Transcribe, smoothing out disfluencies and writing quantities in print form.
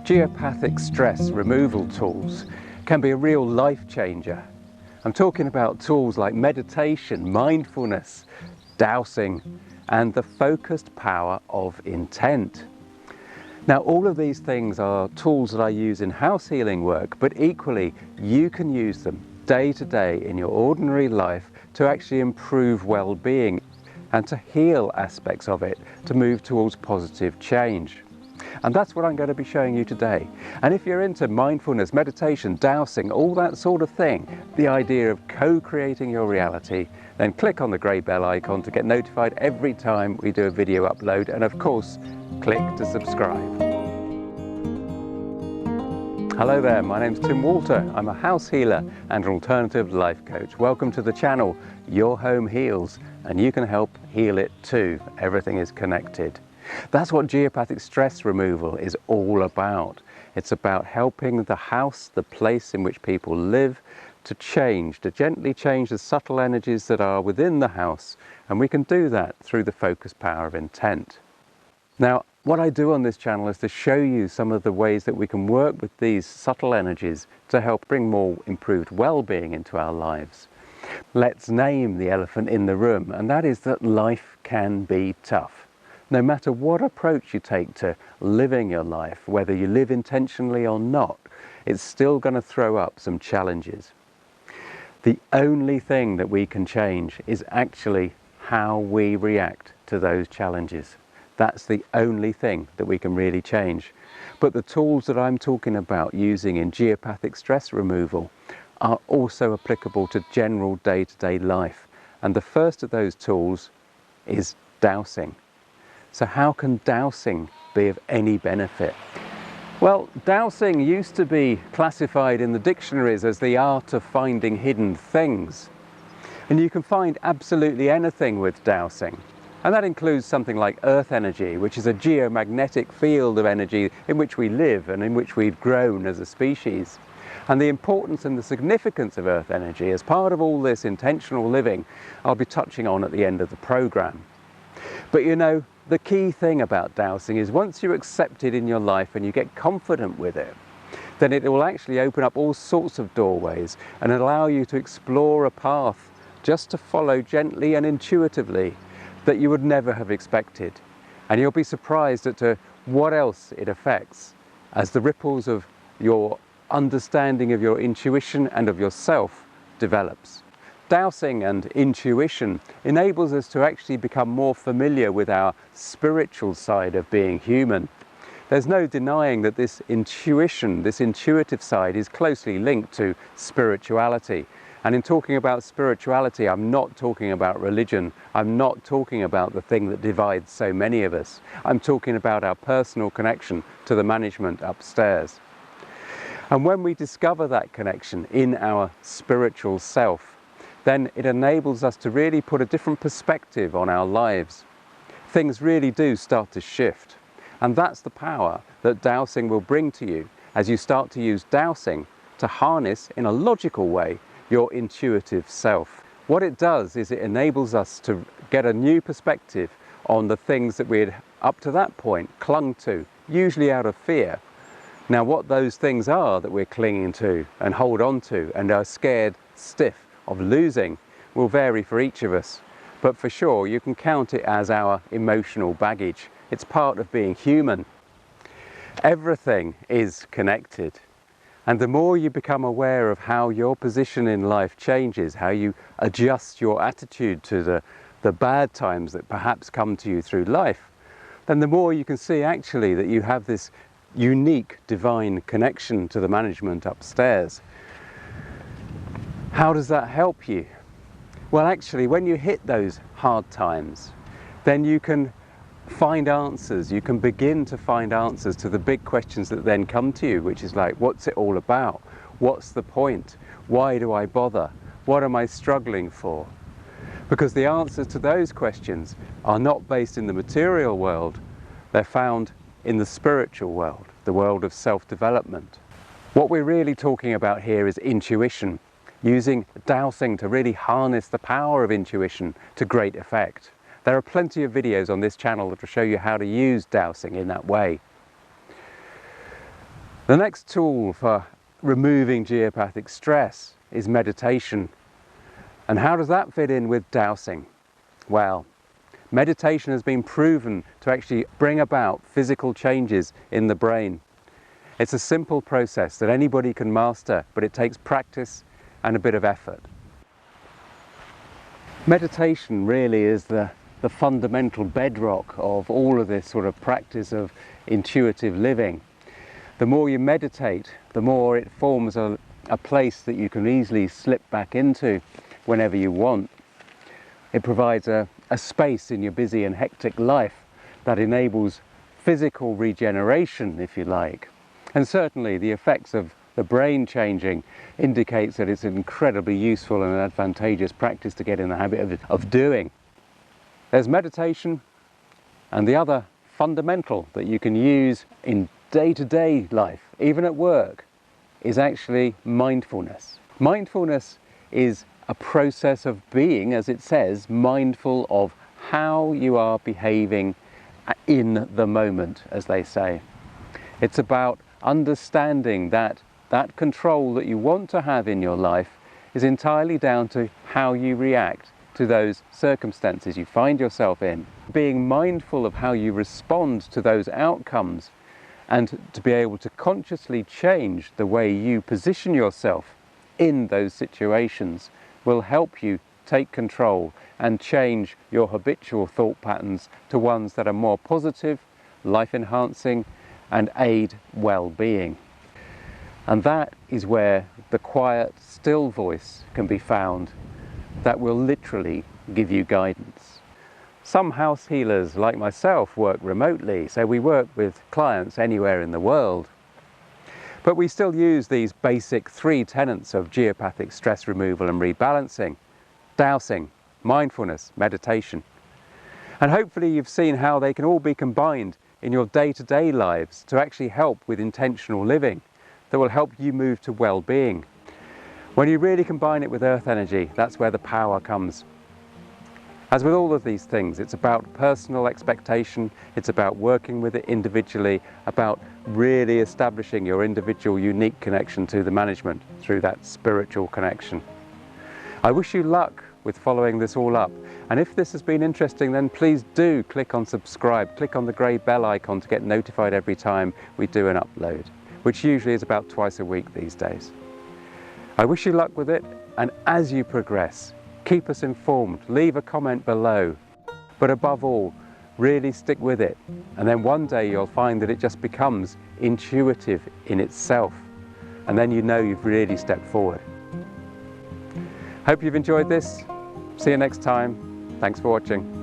Geopathic stress removal tools can be a real life changer. I'm talking about tools like meditation, mindfulness, dowsing, and the focused power of intent. Now, all of these things are tools that I use in house healing work, but equally you can use them day to day in your ordinary life to actually improve well-being and to heal aspects of it, to move towards positive change. And that's what I'm going to be showing you today. And if you're into mindfulness, meditation, dowsing, all that sort of thing, the idea of co-creating your reality, then click on the grey bell icon to get notified every time we do a video upload, and of course, click to subscribe. Hello there, my name's Tim Walter. I'm a house healer and an alternative life coach. Welcome to the channel. Your home heals, and you can help heal it too. Everything is connected. That's what geopathic stress removal is all about. It's about helping the house, the place in which people live, to change, to gently change the subtle energies that are within the house. And we can do that through the focused power of intent. Now, what I do on this channel is to show you some of the ways that we can work with these subtle energies to help bring more improved well-being into our lives. Let's name the elephant in the room, and that is that life can be tough. No matter what approach you take to living your life, whether you live intentionally or not, it's still going to throw up some challenges. The only thing that we can change is actually how we react to those challenges. That's the only thing that we can really change. But the tools that I'm talking about using in geopathic stress removal are also applicable to general day-to-day life. And the first of those tools is dowsing. So how can dowsing be of any benefit? Well, dowsing used to be classified in the dictionaries as the art of finding hidden things. And you can find absolutely anything with dowsing. And that includes something like earth energy, which is a geomagnetic field of energy in which we live and in which we've grown as a species. And the importance and the significance of earth energy as part of all this intentional living, I'll be touching on at the end of the program. But you know, the key thing about dowsing is once you accept it in your life and you get confident with it, then it will actually open up all sorts of doorways and allow you to explore a path just to follow gently and intuitively that you would never have expected. And you'll be surprised at what else it affects as the ripples of your understanding of your intuition and of yourself develops. Dowsing and intuition enables us to actually become more familiar with our spiritual side of being human. There's no denying that this intuition, this intuitive side, is closely linked to spirituality. And in talking about spirituality, I'm not talking about religion. I'm not talking about the thing that divides so many of us. I'm talking about our personal connection to the management upstairs. And when we discover that connection in our spiritual self, then it enables us to really put a different perspective on our lives. Things really do start to shift. And that's the power that dowsing will bring to you as you start to use dowsing to harness, in a logical way, your intuitive self. What it does is it enables us to get a new perspective on the things that we had up to that point clung to, usually out of fear. Now, what those things are that we're clinging to and hold on to and are scared stiff of losing will vary for each of us. But for sure, you can count it as our emotional baggage. It's part of being human. Everything is connected. And the more you become aware of how your position in life changes, how you adjust your attitude to the bad times that perhaps come to you through life, then the more you can see actually that you have this unique divine connection to the management upstairs. How does that help you? Well, actually, when you hit those hard times, then you can find answers. You can begin to find answers to the big questions that then come to you, which is like, what's it all about? What's the point? Why do I bother? What am I struggling for? Because the answers to those questions are not based in the material world. They're found in the spiritual world, the world of self-development. What we're really talking about here is intuition, using dowsing to really harness the power of intuition to great effect. There are plenty of videos on this channel that will show you how to use dowsing in that way. The next tool for removing geopathic stress is meditation. And how does that fit in with dowsing? Well, meditation has been proven to actually bring about physical changes in the brain. It's a simple process that anybody can master, but it takes practice and a bit of effort. Meditation really is the fundamental bedrock of all of this sort of practice of intuitive living. The more you meditate, the more it forms a place that you can easily slip back into whenever you want. It provides a space in your busy and hectic life that enables physical regeneration, if you like. And certainly the effects of the brain changing indicates that it's an incredibly useful and advantageous practice to get in the habit of doing. There's meditation, and the other fundamental that you can use in day-to-day life, even at work, is actually mindfulness. Mindfulness is a process of being, as it says, mindful of how you are behaving in the moment, as they say. It's about understanding that that control that you want to have in your life is entirely down to how you react to those circumstances you find yourself in. Being mindful of how you respond to those outcomes, and to be able to consciously change the way you position yourself in those situations will help you take control and change your habitual thought patterns to ones that are more positive, life-enhancing, and aid well-being. And that is where the quiet, still voice can be found that will literally give you guidance. Some house healers, like myself, work remotely, so we work with clients anywhere in the world. But we still use these basic 3 tenets of geopathic stress removal and rebalancing: dowsing, mindfulness, meditation. And hopefully you've seen how they can all be combined in your day-to-day lives to actually help with intentional living that will help you move to well-being. When you really combine it with earth energy, that's where the power comes. As with all of these things, it's about personal expectation, it's about working with it individually, about really establishing your individual unique connection to the management through that spiritual connection. I wish you luck with following this all up, and if this has been interesting, then please do click on subscribe, click on the grey bell icon to get notified every time we do an upload, which usually is about twice a week these days. I wish you luck with it, and as you progress, keep us informed, leave a comment below, but above all, really stick with it, and then one day you'll find that it just becomes intuitive in itself, and then you know you've really stepped forward. Hope you've enjoyed this. See you next time. Thanks for watching.